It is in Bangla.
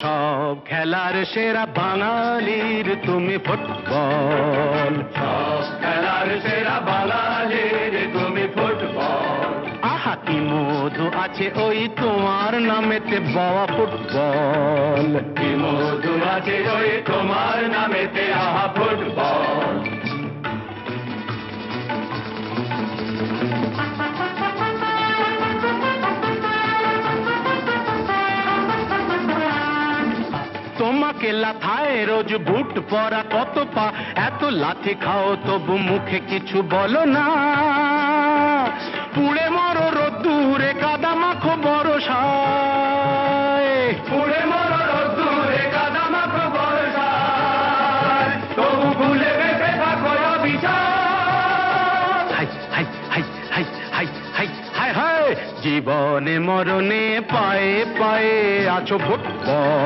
সব খেলার সেরা বাঙালির তুমি ফুটবল, সব খেলার সেরা বাঙালির তুমি ফুটবল। আহা কি মধু আছে ওই তোমার নামেতে বাবা ফুটবল, কি মধু আছে ওই তোমার নামেতে আহা ফুটবল। তোমাকে লাথায় রোজ বুট পরা কত পা, এত লাথি খাও তবু মুখে কিছু বলো না। পুড়ে মরো রোদ্দুরে কাদা মাখো বরসায়, পুড়ে মরো রোদ্দুরে কাদা মাখো বর্ষায়, তবু ভুলে বেঁচে থাকো অবিচার। High high high high high high high high, জীবনে মরণে পায়ে পায়ে আছো ফুটবল।